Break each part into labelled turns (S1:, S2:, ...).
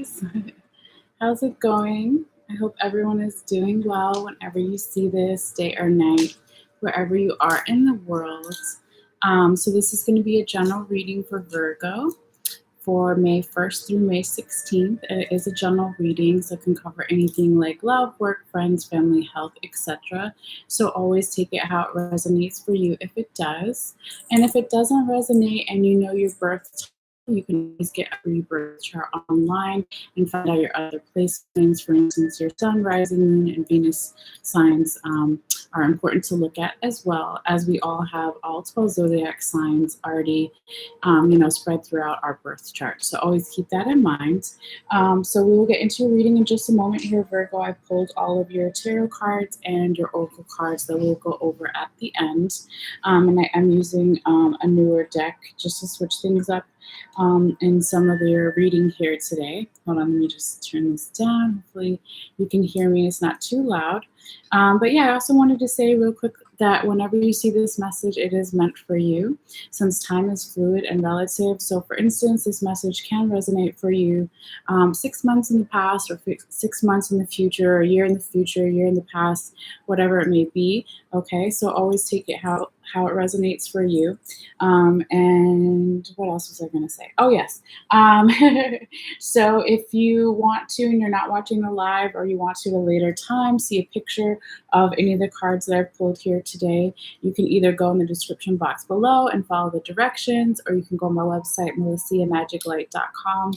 S1: guys. How's it going? I hope everyone is doing well whenever you see this, day or night, wherever you are in the world. So this is going to be a general reading for Virgo for May 1st through May 16th. It is a general reading, so it can cover anything like love, work, friends, family, health, etc. So always take it how it resonates for you if it does. And if it doesn't resonate and you know your birth, you can always get a free birth chart online and find out your other placements. For instance, your sun, rising, moon, and Venus signs are important to look at, as well as we all have all 12 zodiac signs already spread throughout our birth chart. So always keep that in mind. So we will get into your reading in just a moment here, Virgo. I pulled all of your tarot cards and your oracle cards that we'll go over at the end. And I am using a newer deck just to switch things up in some of your reading here today. Hold on, let me just turn this down. Hopefully you can hear me. It's not too loud. But yeah, I also wanted to say real quick that whenever you see this message, it is meant for you, since time is fluid and relative. So for instance, this message can resonate for you 6 months in the past, or 6 months in the future, a year in the future, a year in the past, whatever it may be. Okay, so always take it how it resonates for you. And what else was I going to say? Oh, yes. So if you want to, and you're not watching the live, or you want to at a later time, see a picture of any of the cards that I've pulled here today, you can either go in the description box below and follow the directions, or you can go on my website, MalesseaMagicLight.com.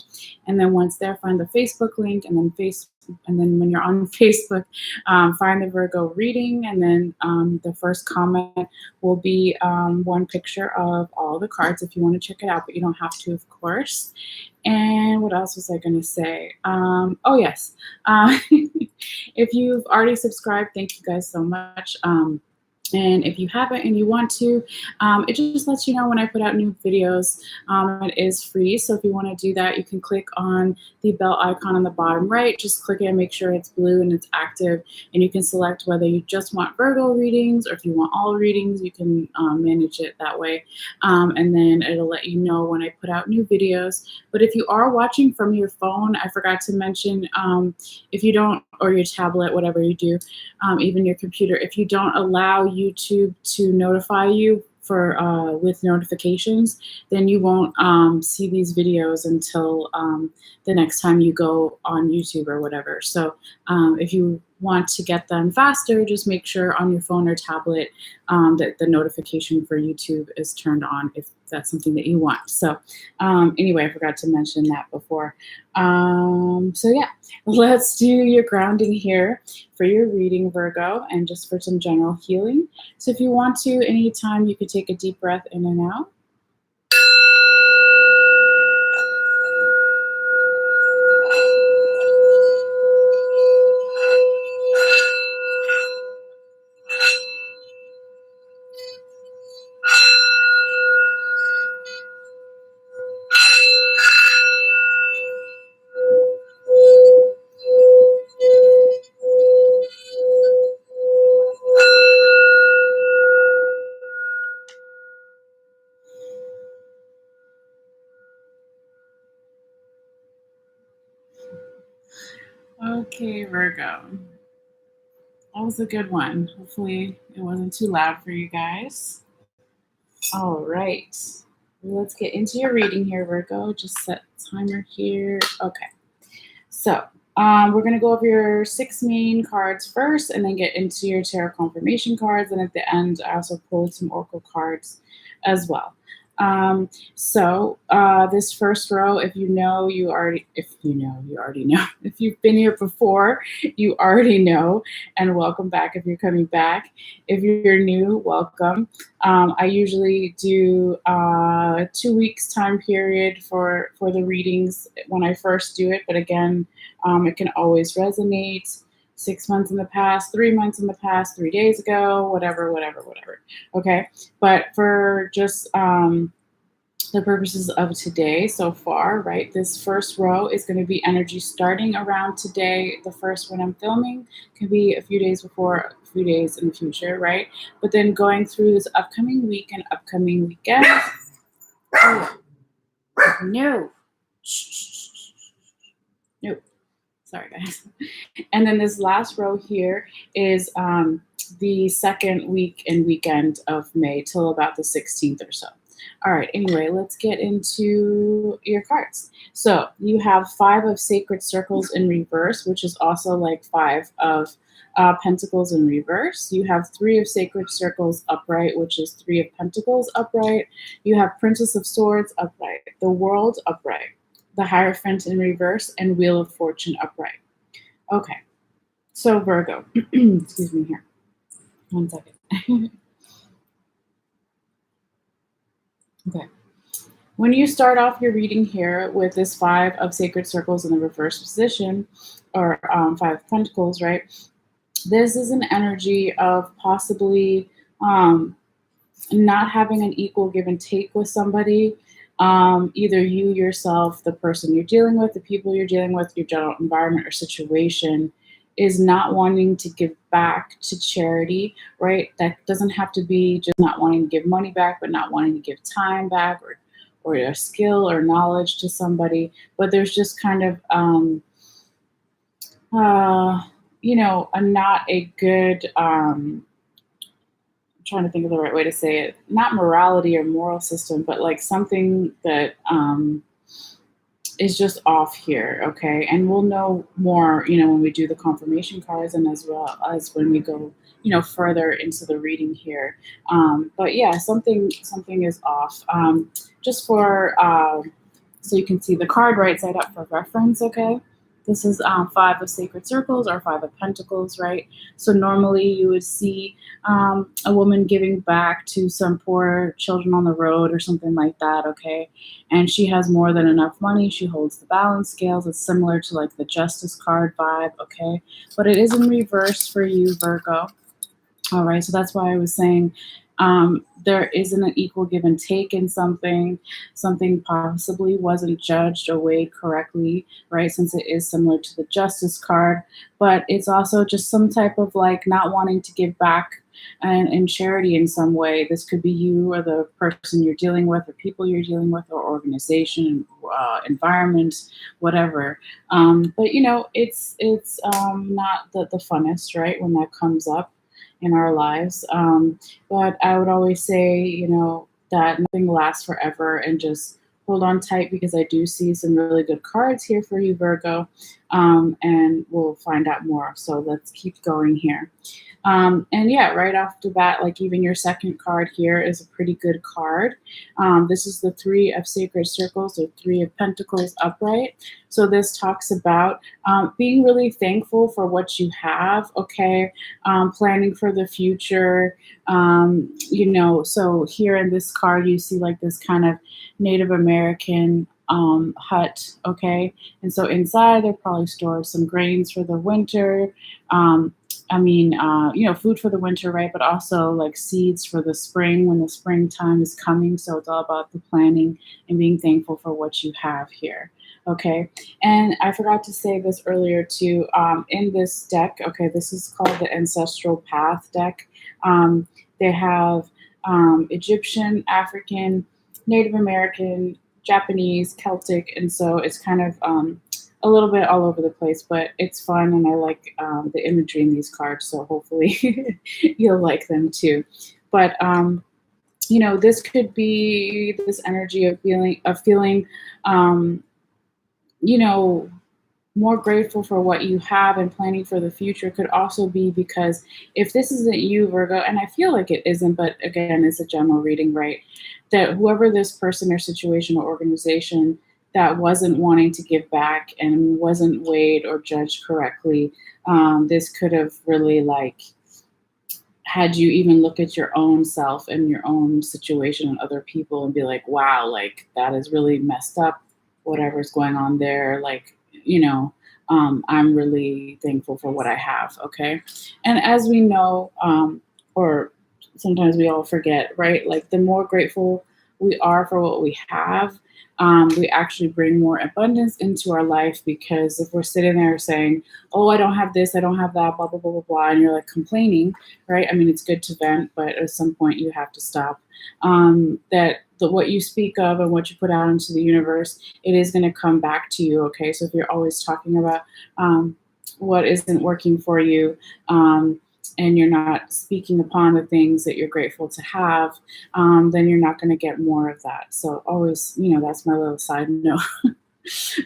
S1: And then once there, find the Facebook link, and then when you're on Facebook, find the Virgo reading, and then the first comment will be one picture of all the cards if you want to check it out, but you don't have to, of course. And what else was I going to say? Oh, yes. If you've already subscribed, thank you guys so much. And if you haven't and you want to, it just lets you know when I put out new videos. It is free, so if you want to do that, you can click on the bell icon on the bottom right. Just click it and make sure it's blue and it's active, and you can select whether you just want Virgo readings or if you want all readings. You can manage it that way, and then it'll let you know when I put out new videos. But if you are watching from your phone, I forgot to mention, if you don't, or your tablet, whatever you do, even your computer, if you don't allow YouTube to notify you for with notifications, then you won't see these videos until the next time you go on YouTube or whatever. So if you want to get them faster, just make sure on your phone or tablet that the notification for YouTube is turned on, if that's something that you want. So anyway, I forgot to mention that before. So yeah, let's do your grounding here for your reading, Virgo, and just for some general healing. So if you want to, anytime, you could take a deep breath in and out. Okay, Virgo. That was a good one. Hopefully it wasn't too loud for you guys. All right. Let's get into your reading here, Virgo. Just set the timer here. Okay. So we're going to go over your 6 main cards first, and then get into your tarot confirmation cards. And at the end, I also pulled some oracle cards as well. So this first row, if you know, you already know. If you've been here before, you already know, and welcome back if you're coming back. If you're new, welcome. I usually do 2 weeks time period for the readings when I first do it, but again, it can always resonate. 6 months in the past, 3 months in the past, 3 days ago, whatever. Okay, but for just the purposes of today so far, right, this first row is going to be energy starting around today. The first one I'm filming could be a few days before, a few days in the future, right? But then going through this upcoming week and upcoming weekend. Oh, no. Nope. Sorry, guys. And then this last row here is the second week and weekend of May till about the 16th or so. All right, anyway, let's get into your cards. So you have five of sacred circles in reverse, which is also like five of pentacles in reverse. You have three of sacred circles upright, which is three of pentacles upright. You have princess of swords upright, the world upright, the Hierophant in reverse, and Wheel of Fortune upright. Okay, so Virgo, excuse me here, 1 second. Okay, when you start off your reading here with this five of sacred circles in the reverse position, or five of pentacles, right? This is an energy of possibly not having an equal give and take with somebody. Either you yourself, the person you're dealing with, the people you're dealing with, your general environment or situation is not wanting to give back to charity, right? That doesn't have to be just not wanting to give money back, but not wanting to give time back or a skill or knowledge to somebody. But there's just kind of, a not a good, trying to think of the right way to say it, not morality or moral system, but like something that is just off here. Okay, and we'll know more when we do the confirmation cards and as well as when we go further into the reading here. But yeah, something is off. Just for so you can see the card right side up for reference. Okay, this is five of sacred circles or five of pentacles, right? So normally you would see a woman giving back to some poor children on the road or something like that, okay? And she has more than enough money. She holds the balance scales. It's similar to like the Justice card vibe, okay? But it is in reverse for you, Virgo. All right, so that's why I was saying there isn't an equal give and take in something. Something possibly wasn't judged or weighed correctly, right? Since it is similar to the Justice card, but it's also just some type of like not wanting to give back and charity in some way. This could be you or the person you're dealing with, or people you're dealing with, or organization, environment, whatever. But it's not the funnest, right, when that comes up in our lives. But I would always say, that nothing lasts forever and just hold on tight because I do see some really good cards here for you, Virgo. And we'll find out more. So let's keep going here. And yeah, right off the bat, like even your second card here is a pretty good card. This is the three of sacred circles or three of pentacles upright. So this talks about being really thankful for what you have, okay? Planning for the future. So here in this card, you see like this kind of Native American hut, okay? And so inside, they're probably stored some grains for the winter. Food for the winter, right? But also like seeds for the spring when the springtime is coming. So it's all about the planning and being thankful for what you have here. Okay. And I forgot to say this earlier too. In this deck, okay, this is called the Ancestral Path deck. They have Egyptian, African, Native American, Japanese, Celtic, and so it's kind of a little bit all over the place, but it's fun and I like the imagery in these cards, so hopefully you'll like them too. But this could be this energy of feeling more grateful for what you have and planning for the future. Could also be because if this isn't you, Virgo, and I feel like it isn't, but again, it's a general reading, right? That whoever this person or situation or organization that wasn't wanting to give back and wasn't weighed or judged correctly, this could have really like had you even look at your own self and your own situation and other people and be like, wow, like that is really messed up, whatever's going on there. Like, I'm really thankful for what I have. Okay. And as we know, or sometimes we all forget, right? Like the more grateful we are for what we have, we actually bring more abundance into our life, because if we're sitting there saying, oh, I don't have this, I don't have that, blah, blah, blah, blah, blah, and you're like complaining, right? I mean, it's good to vent, but at some point you have to stop. What you speak of and what you put out into the universe, it is going to come back to you, okay? So if you're always talking about what isn't working for you, and you're not speaking upon the things that you're grateful to have, then you're not going to get more of that. So always, that's my little side note.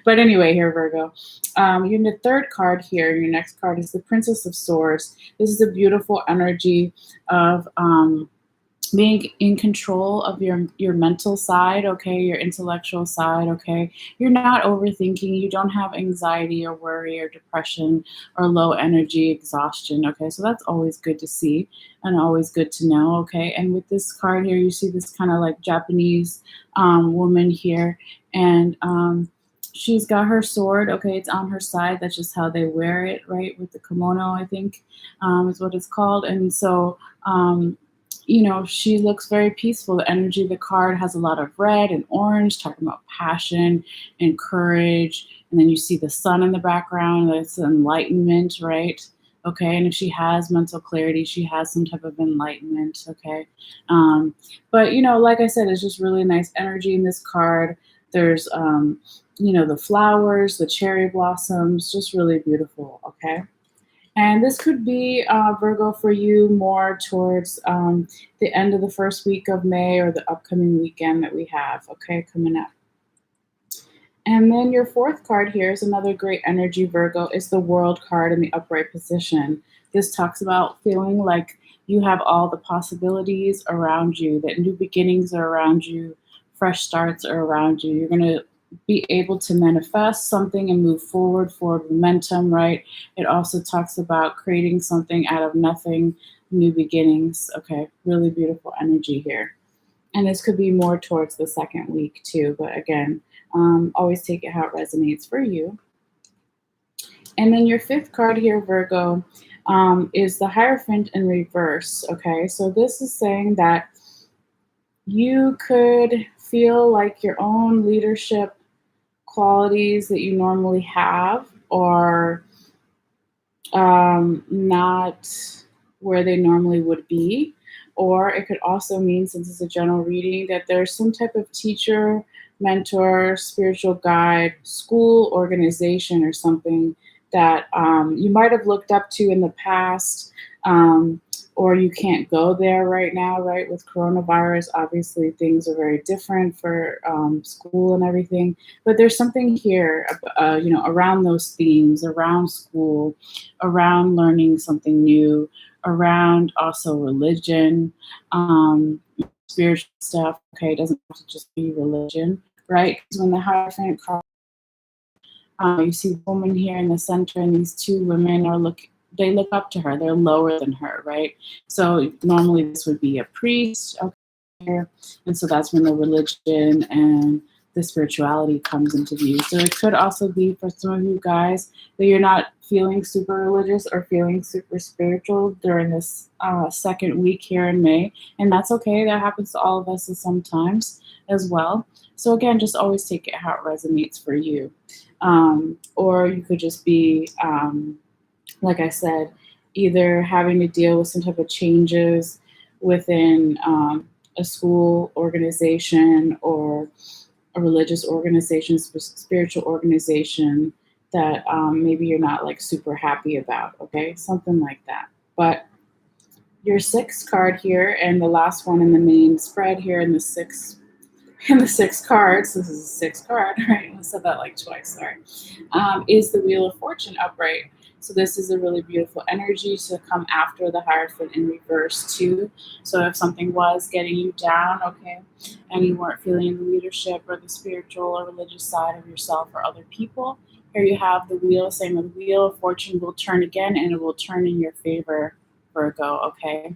S1: But anyway, here, Virgo, you're in the third card here. Your next card is the Princess of Swords. This is a beautiful energy of being in control of your mental side, okay, your intellectual side, okay. You're not overthinking, you don't have anxiety or worry or depression or low energy exhaustion, okay. So that's always good to see and always good to know, okay. And with this card here, you see this kind of like Japanese woman here, and she's got her sword, okay, it's on her side. That's just how they wear it, right, with the kimono, I think, is what it's called. And so she looks very peaceful. The energy of the card has a lot of red and orange, talking about passion and courage. And then you see the sun in the background. That's enlightenment, right? Okay. And if she has mental clarity, she has some type of enlightenment. Okay. But, like I said, it's just really nice energy in this card. There's, the flowers, the cherry blossoms, just really beautiful. Okay. And this could be, Virgo, for you more towards the end of the first week of May or the upcoming weekend that we have, okay, coming up. And then your fourth card here is another great energy, Virgo, is the World card in the upright position. This talks about feeling like you have all the possibilities around you, that new beginnings are around you, fresh starts are around you. You're going to be able to manifest something and move forward momentum, right? It also talks about creating something out of nothing, new beginnings. Okay, really beautiful energy here. And this could be more towards the second week too, but again, always take it how it resonates for you. And then your fifth card here, Virgo, is the Hierophant in reverse. Okay, so this is saying that you could feel like your own leadership qualities that you normally have are not where they normally would be. Or it could also mean, since it's a general reading, that there's some type of teacher, mentor, spiritual guide, school, organization, or something that you might have looked up to in the past, or you can't go there right now, right? With coronavirus, obviously things are very different for school and everything. But there's something here, around those themes, around school, around learning something new, around also religion, spiritual stuff. Okay, it doesn't have to just be religion, right? Because when the Hierophant card, you see the woman here in the center, and these two women they look up to her. They're lower than her, right? So normally this would be a priest, okay, and so that's when the religion and the spirituality comes into view. So it could also be for some of you guys that you're not feeling super religious or feeling super spiritual during this second week here in May, and that's okay. That happens to all of us sometimes as well. So again, just always take it how it resonates for you. Or you could just be, like I said, either having to deal with some type of changes within a school organization or a religious organization, spiritual organization that maybe you're not like super happy about, okay? Something like that. But your sixth card here, and the last one in the main spread here in the six cards, this is a sixth card, right? I said that like twice, sorry, is the Wheel of Fortune upright. So this is a really beautiful energy to come after the Hierophant in reverse too. So if something was getting you down, okay, and you weren't feeling the leadership or the spiritual or religious side of yourself or other people, here you have the wheel saying the Wheel of Fortune will turn again, and it will turn in your favor, Virgo, okay?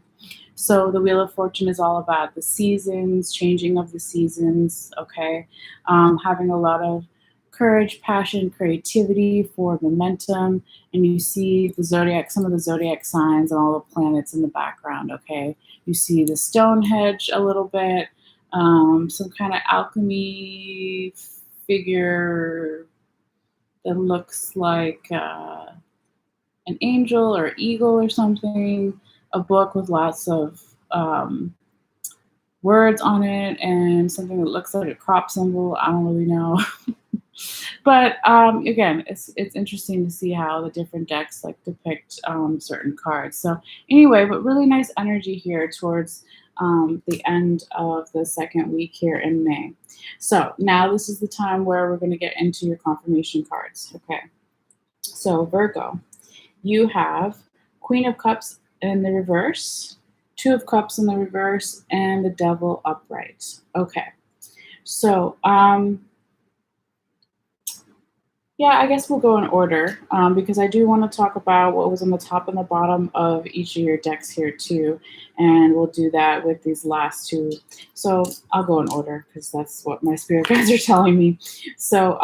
S1: So the Wheel of Fortune is all about the seasons, changing of the seasons, okay? Having a lot of courage, passion, creativity for momentum. And you see the zodiac, some of the zodiac signs and all the planets in the background, okay? You see the Stonehenge a little bit. some kind of alchemy figure that looks like an angel or eagle or something, a book with lots of words on it, and something that looks like a crop symbol. I don't really know. But again, it's interesting to see how the different decks like depict certain cards. So anyway, but really nice energy here towards the end of the second week here in May. So now this is the time where we're going to get into your confirmation cards. Okay. So Virgo, you have Queen of Cups in the reverse, Two of Cups in the reverse, and the Devil upright. Okay. So yeah, I guess we'll go in order because I do want to talk about what was on the top and the bottom of each of your decks here too, and we'll do that with these last two. So I'll go in order because that's what my spirit guides are telling me. So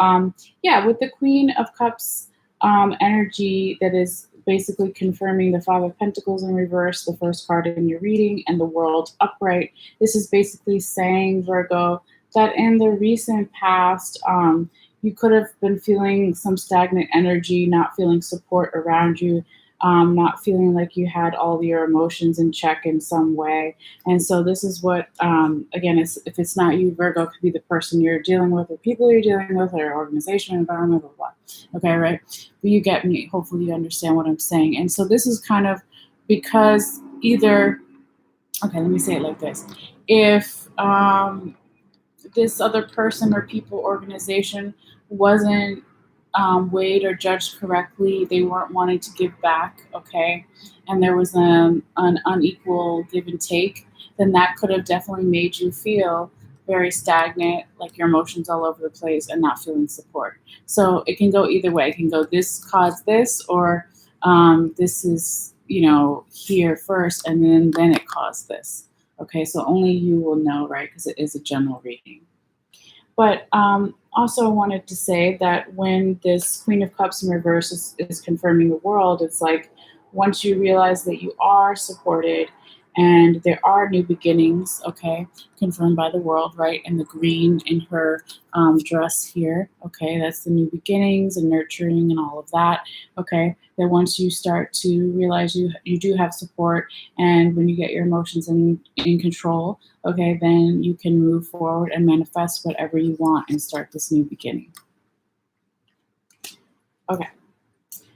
S1: yeah, with the Queen of Cups energy, that is basically confirming the Five of Pentacles in reverse, the first card in your reading, and the World upright. This is basically saying, Virgo, that in the recent past, you could have been feeling some stagnant energy, not feeling support around you, not feeling like you had all your emotions in check in some way. And so this is what, again, if it's not you, Virgo, it could be the person you're dealing with or people you're dealing with or organization, environment, blah, blah, blah. Okay, right? But you get me. Hopefully you understand what I'm saying. And so this is kind of because either, okay, let me say it like this. If this other person or people, organization wasn't weighed or judged correctly, they weren't wanting to give back, okay, and there was an unequal give and take, then that could have definitely made you feel very stagnant, like your emotions all over the place and not feeling support. So it can go either way. It can go this caused this, or this is, here first and then it caused this. Okay, so only you will know, right? Because it is a general reading. But also wanted to say that when this Queen of Cups in reverse is confirming the World, it's like once you realize that you are supported and there are new beginnings, okay, confirmed by the World, right? And the green in her dress here, okay, that's the new beginnings and nurturing and all of that, okay. That once you start to realize you do have support, and when you get your emotions in control, okay, then you can move forward and manifest whatever you want and start this new beginning. Okay.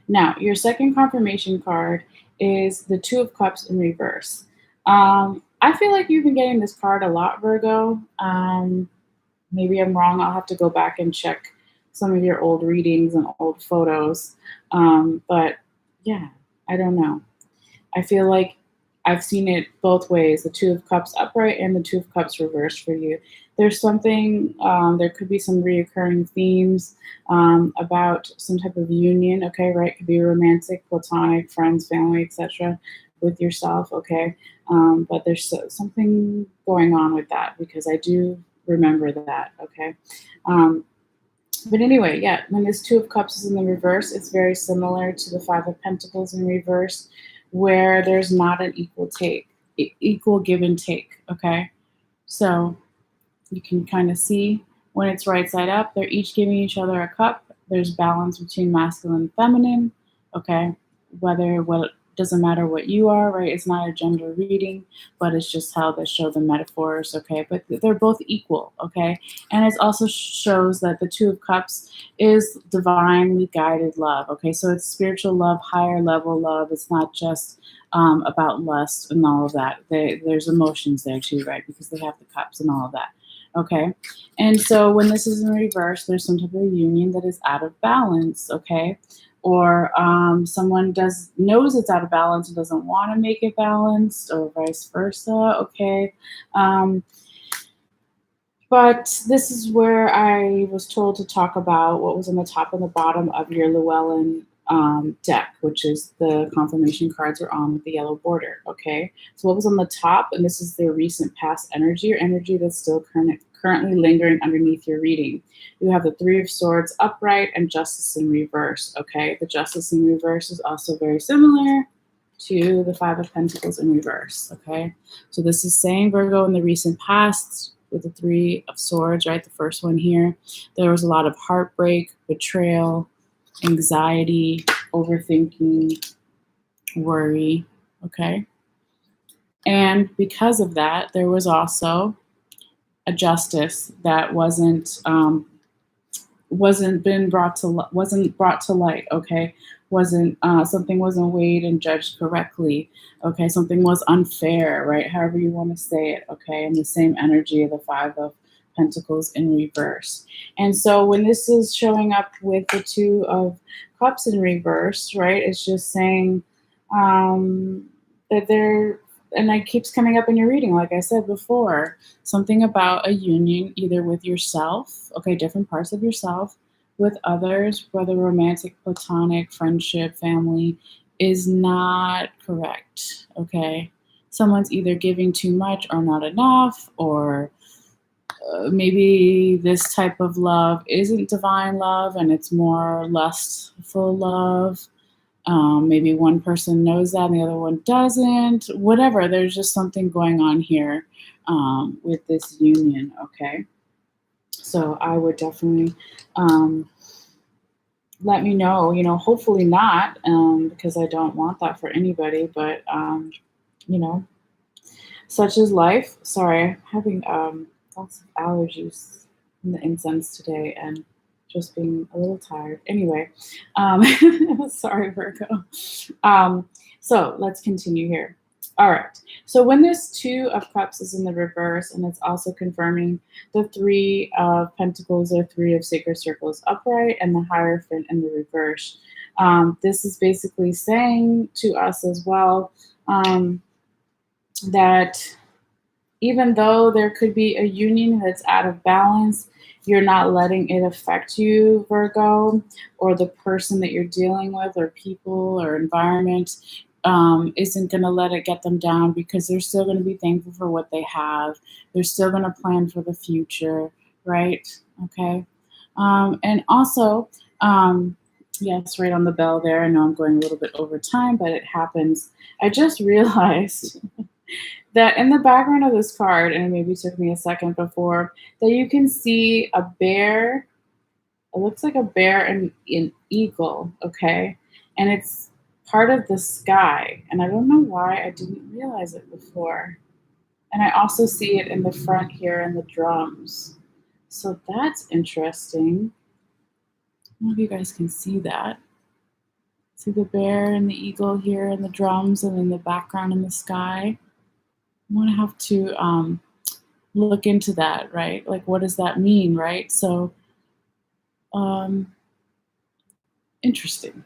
S1: Now, your second confirmation card is the Two of Cups in reverse. I feel like you've been getting this card a lot, Virgo. Maybe I'm wrong. I'll have to go back and check some of your old readings and old photos. But yeah, I don't know. I feel like I've seen it both ways, the Two of Cups upright and the Two of Cups reversed for you. There's something, there could be some reoccurring themes about some type of union, okay, right? It could be romantic, platonic, friends, family, etc. with yourself, okay? But there's something going on with that because I do remember that, okay? But anyway, yeah, when this Two of Cups is in the reverse, it's very similar to the Five of Pentacles in reverse, where there's not an equal give and take, okay? So you can kind of see when it's right side up, they're each giving each other a cup. There's balance between masculine and feminine, okay? Doesn't matter what you are, right? It's not a gender reading, but it's just how they show the metaphors, okay? But they're both equal, okay? And it also shows that the Two of Cups is divinely guided love, okay? So it's spiritual love, higher level love. It's not just about lust and all of that. There's emotions there too, right? Because they have the cups and all of that, okay? And so when this is in reverse, there's some type of union that is out of balance, okay? Or someone knows it's out of balance and doesn't want to make it balanced, or vice versa, okay? But this is where I was told to talk about what was on the top and the bottom of your Llewellyn deck, which is the confirmation cards are on with the yellow border, okay? So what was on the top, and this is the recent past energy, or energy that's still currently lingering underneath your reading. You have the Three of Swords upright and Justice in reverse, okay? The Justice in reverse is also very similar to the Five of Pentacles in reverse, okay? So this is saying, Virgo, in the recent past, with the Three of Swords, right? The first one here. There was a lot of heartbreak, betrayal, anxiety, overthinking, worry, okay? And because of that, there was also a justice that wasn't brought to light, okay? Wasn't Something wasn't weighed and judged correctly, okay? Something was unfair, right? However you want to say it, okay? And the same energy of the Five of Pentacles in reverse. And so when this is showing up with the Two of Cups in reverse, right? It's just saying that there, and it keeps coming up in your reading, like I said before, something about a union either with yourself, okay, different parts of yourself, with others, whether romantic, platonic, friendship, family, is not correct, okay? Someone's either giving too much or not enough, or maybe this type of love isn't divine love and it's more lustful love. Maybe one person knows that and the other one doesn't. Whatever, there's just something going on here with this union, okay? So I would definitely let me know, hopefully not, because I don't want that for anybody, but, you know, such is life. Sorry, I'm having lots of allergies from the incense today and just being a little tired. Anyway, sorry, Virgo. So let's continue here. All right. So when this Two of Cups is in the reverse, and it's also confirming the Three of Pentacles or Three of Sacred Circles upright and the Hierophant in the reverse, this is basically saying to us as well that even though there could be a union that's out of balance, you're not letting it affect you, Virgo, or the person that you're dealing with, or people, or environment isn't going to let it get them down, because they're still going to be thankful for what they have. They're still going to plan for the future, right? Okay. And also, yes, right on the bell there. I know I'm going a little bit over time, but it happens. I just realized that in the background of this card, and it maybe took me a second before, that you can see a bear. It looks like a bear and an eagle, okay? And it's part of the sky. And I don't know why I didn't realize it before. And I also see it in the front here in the drums. So that's interesting. I don't know if you guys can see that. See the bear and the eagle here in the drums, and in the background in the sky. I want to have to look into that, right? Like, what does that mean, right? So, interesting.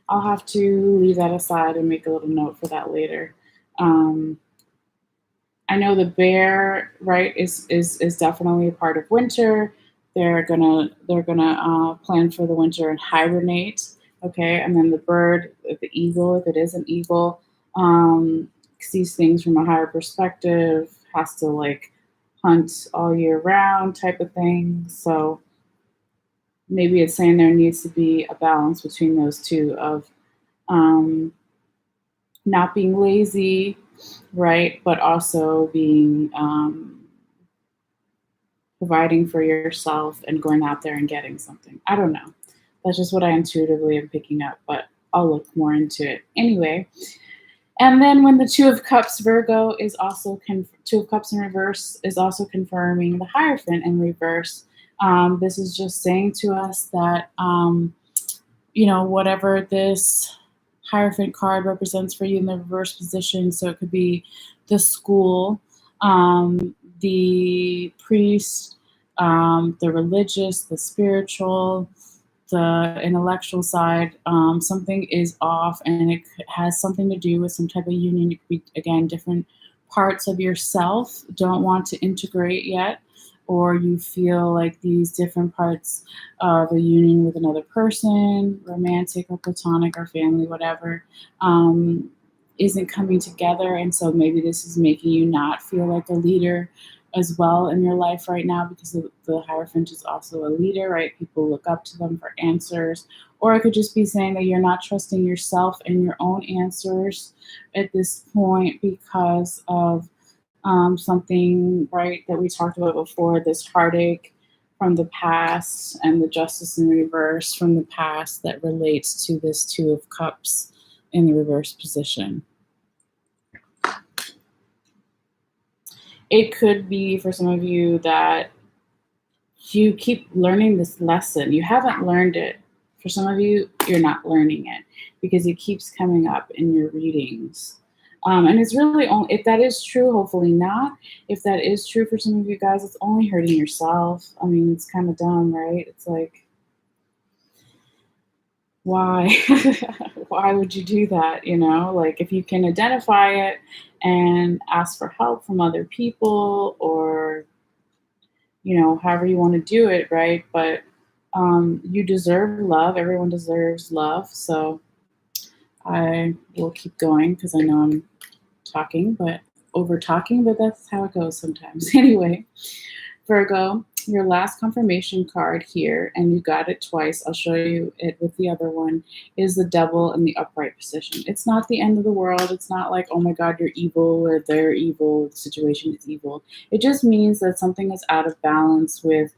S1: I'll have to leave that aside and make a little note for that later. I know the bear, right, is definitely a part of winter. They're gonna plan for the winter and hibernate. Okay, and then the bird, the eagle, if it is an eagle, sees things from a higher perspective, has to like hunt all year round type of thing. So maybe it's saying there needs to be a balance between those two of not being lazy, right, but also being providing for yourself and going out there and getting something. I don't know. That's just what I intuitively am picking up, but I'll look more into it anyway. And then when the Two of Cups, Virgo, is also Two of Cups in reverse is also confirming the Hierophant in reverse. This is just saying to us that, whatever this Hierophant card represents for you in the reverse position, so it could be the school, the priest, the religious, the spiritual, the intellectual side, something is off, and it has something to do with some type of union. It could be, again, different parts of yourself don't want to integrate yet, or you feel like these different parts of a union with another person, romantic or platonic or family, whatever, isn't coming together. And so maybe this is making you not feel like a leader as well in your life right now, because the Hierophant is also a leader, right? People look up to them for answers. Or it could just be saying that you're not trusting yourself and your own answers at this point because of something, right, that we talked about before, this heartache from the past and the justice in reverse from the past that relates to this Two of Cups in the reverse position. It could be for some of you that you keep learning this lesson. You haven't learned it. For some of you, you're not learning it because it keeps coming up in your readings. And it's really only, if that is true, hopefully not. If that is true for some of you guys, it's only hurting yourself. I mean, it's kind of dumb, right? It's like, why? Why would you do that? You know, like if you can identify it and ask for help from other people, or you know, however you want to do it, right? But you deserve love. Everyone deserves love. So I will keep going because I know I'm talking, but over talking, but that's how it goes sometimes. Anyway, Virgo, your last confirmation card here, and you got it twice. I'll show you it with the other one, is the Devil in the upright position. It's not the end of the world. It's not like, oh my God, you're evil or they're evil. The situation is evil. It just means that something is out of balance with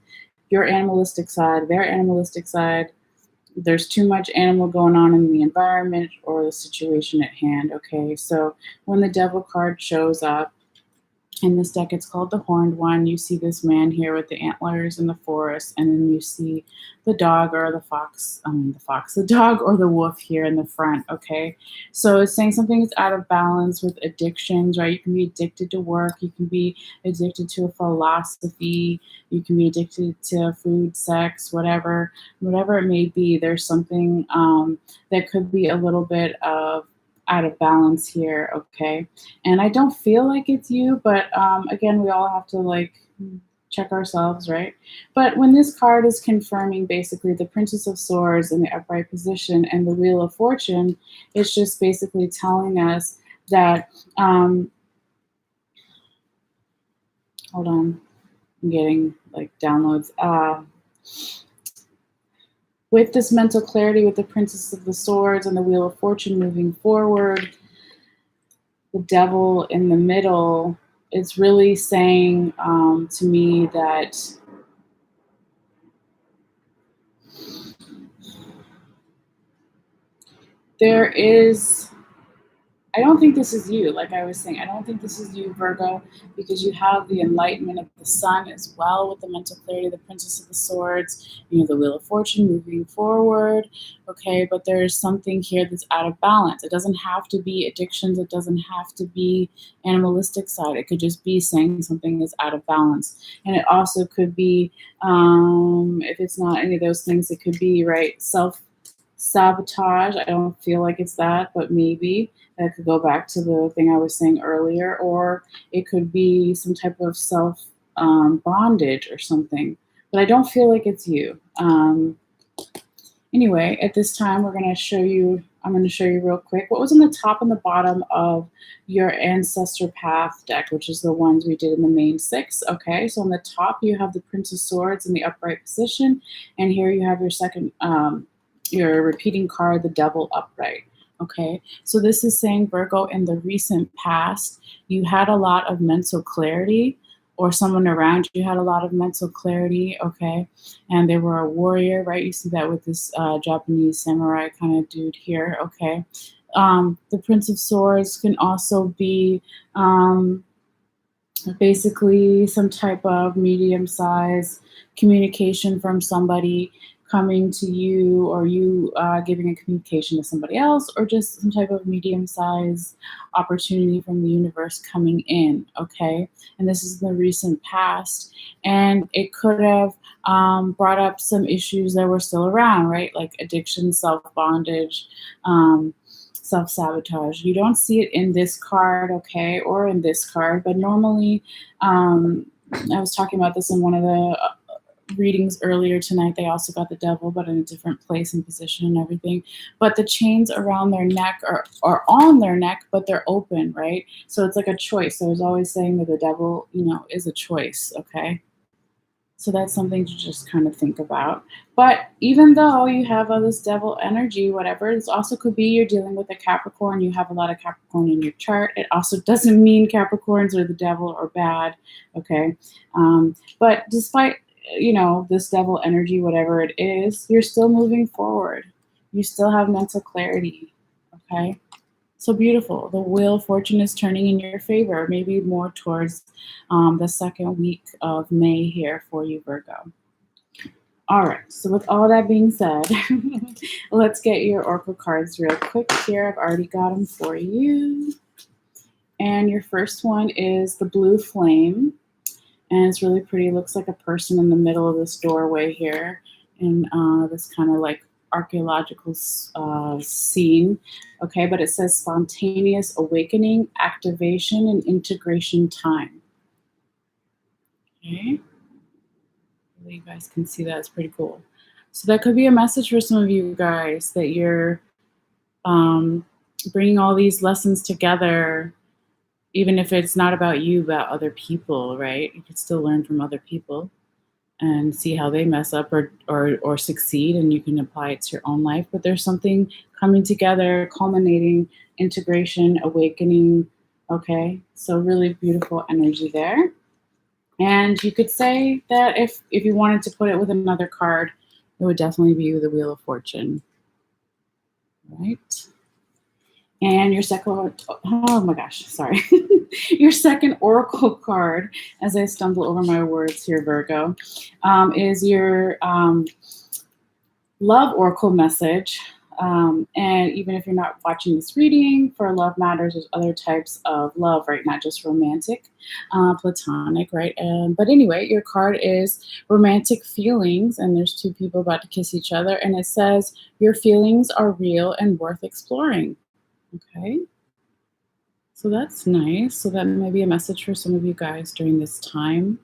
S1: your animalistic side, their animalistic side. There's too much animal going on in the environment or the situation at hand. Okay, so when the Devil card shows up, in this deck, it's called the Horned One. You see this man here with the antlers in the forest, and then you see the dog or the fox, the dog or the wolf here in the front, okay? So it's saying something is out of balance with addictions, right? You can be addicted to work. You can be addicted to a philosophy. You can be addicted to food, sex, whatever it may be. There's something that could be a little bit of out of balance here, okay? And I don't feel like it's you, but again, we all have to like check ourselves, right? But when this card is confirming basically the Princess of Swords in the upright position and the Wheel of Fortune, it's just basically telling us that, hold on, I'm getting like downloads. With this mental clarity with the Princess of the Swords and the Wheel of Fortune moving forward, the Devil in the middle, it's really saying to me that there is, I don't think this is you, like I was saying, I don't think this is you, Virgo, because you have the enlightenment of the sun as well with the mental clarity, the Princess of the Swords, you know, the Wheel of Fortune moving forward, okay, but there's something here that's out of balance. It doesn't have to be addictions. It doesn't have to be animalistic side. It could just be saying something is out of balance. And it also could be, if it's not any of those things, it could be, right, self-sabotage. I don't feel like it's that, but maybe. That could go back to the thing I was saying earlier, or it could be some type of self bondage or something. But I don't feel like it's you. Anyway, at this time, I'm going to show you real quick what was on the top and the bottom of your Ancestor Path deck, which is the ones we did in the main six. Okay, so on the top, you have the Prince of Swords in the upright position, and here you have your second, your repeating card, the Devil upright. Okay, so this is saying, Virgo, in the recent past, you had a lot of mental clarity, or someone around you had a lot of mental clarity, okay, and they were a warrior, right? You see that with this Japanese samurai kind of dude here, okay. The Prince of Swords can also be basically some type of medium-sized communication from somebody coming to you, or you giving a communication to somebody else, or just some type of medium-sized opportunity from the universe coming in, okay? And this is the recent past, and it could have brought up some issues that were still around, right? Like addiction, self-bondage, self-sabotage. You don't see it in this card, okay, or in this card, but normally, I was talking about this in one of the readings earlier tonight. They also got the Devil, but in a different place and position and everything. But the chains around their neck are on their neck, but they're open, right? So it's like a choice. So I was always saying that the Devil, you know, is a choice, okay? So that's something to just kind of think about. But even though you have all this devil energy, whatever, this also could be you're dealing with a Capricorn. You have a lot of Capricorn in your chart. It also doesn't mean Capricorns are the devil or bad. Okay. But despite, this devil energy, whatever it is, you're still moving forward. You still have mental clarity. Okay. So beautiful. The wheel of fortune is turning in your favor, maybe more towards the second week of May here for you, Virgo. All right. So with all that being said, let's get your oracle cards real quick here. I've already got them for you. And your first one is the blue flame. And it's really pretty. It looks like a person in the middle of this doorway here in this kind of like archaeological scene. Okay, but it says spontaneous awakening, activation, and integration time. Okay, hopefully you guys can see that. It's pretty cool. So that could be a message for some of you guys that you're bringing all these lessons together, even if it's not about you, about other people, right? You could still learn from other people and see how they mess up or succeed, and you can apply it to your own life. But there's something coming together, culminating, integration, awakening. Okay, so really beautiful energy there. And you could say that if you wanted to put it with another card, it would definitely be the Wheel of Fortune. Right? And your second, oh my gosh, sorry. Your second oracle card, as I stumble over my words here, Virgo, is your love oracle message. And even if you're not watching this reading for Love Matters, there's other types of love, right? Not just romantic, platonic, right? But anyway, your card is romantic feelings, and there's two people about to kiss each other, and it says your feelings are real and worth exploring. Okay, so that's nice. So that may be a message for some of you guys during this time.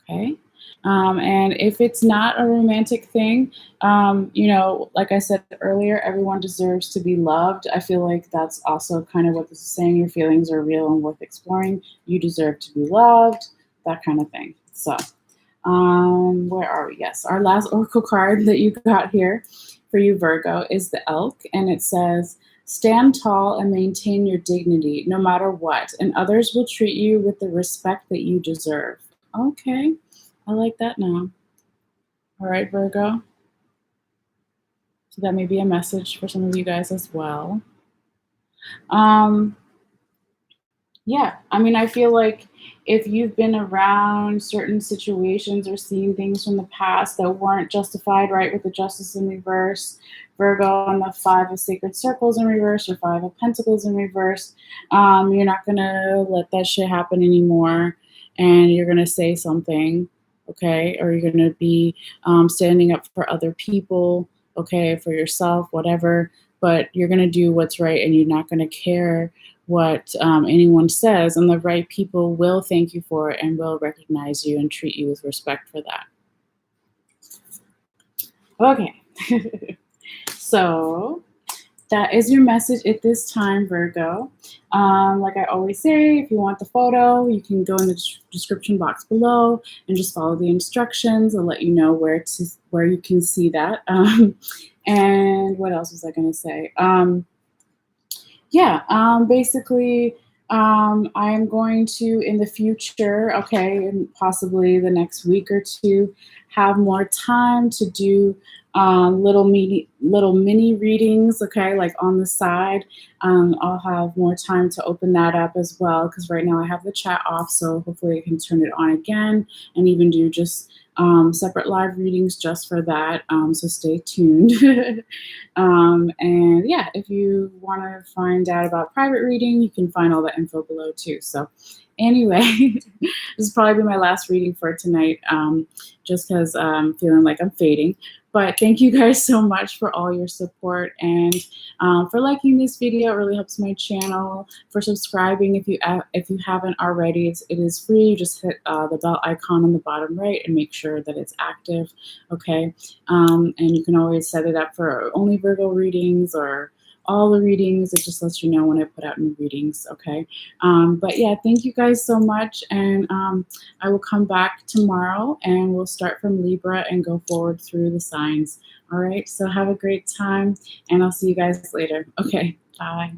S1: Okay, and if it's not a romantic thing, like I said earlier, everyone deserves to be loved. I feel like that's also kind of what this is saying. Your feelings are real and worth exploring. You deserve to be loved, that kind of thing. So, where are we? Yes, our last oracle card that you got here for you, Virgo, is the elk, and it says, stand tall and maintain your dignity no matter what, and others will treat you with the respect that you deserve. Okay, I like that now. All right, Virgo. So that may be a message for some of you guys as well. Yeah, I mean, I feel like if you've been around certain situations or seen things from the past that weren't justified, right, with the Justice in reverse, Virgo, and the Five of Sacred Circles in reverse, or Five of Pentacles in reverse, you're not going to let that shit happen anymore, and you're going to say something, okay, or you're going to be standing up for other people, okay, for yourself, whatever, but you're going to do what's right, and you're not going to care what anyone says, and the right people will thank you for it and will recognize you and treat you with respect for that. Okay, so that is your message at this time, Virgo. Like I always say, if you want the photo, you can go in the description box below and just follow the instructions. I'll let you know where you can see that. And what else was I going to say? Basically, I'm going to, in the future, okay, and possibly the next week or two, have more time to do little mini readings, okay, like on the side. I'll have more time to open that up as well, because right now I have the chat off, so hopefully I can turn it on again and even do just separate live readings just for that, so stay tuned. And yeah, if you want to find out about private reading, you can find all the info below too. So anyway, this is probably my last reading for tonight, just because I'm feeling like I'm fading. But thank you guys so much for all your support, and for liking this video. It really helps my channel. For subscribing, if you haven't already, it is free. You just hit the bell icon on the bottom right and make sure that it's active. Okay, and you can always set it up for only Virgo readings or all the readings. It just lets you know when I put out new readings, okay? But yeah, thank you guys so much. And I will come back tomorrow and we'll start from Libra and go forward through the signs. All right, so have a great time and I'll see you guys later. Okay, bye.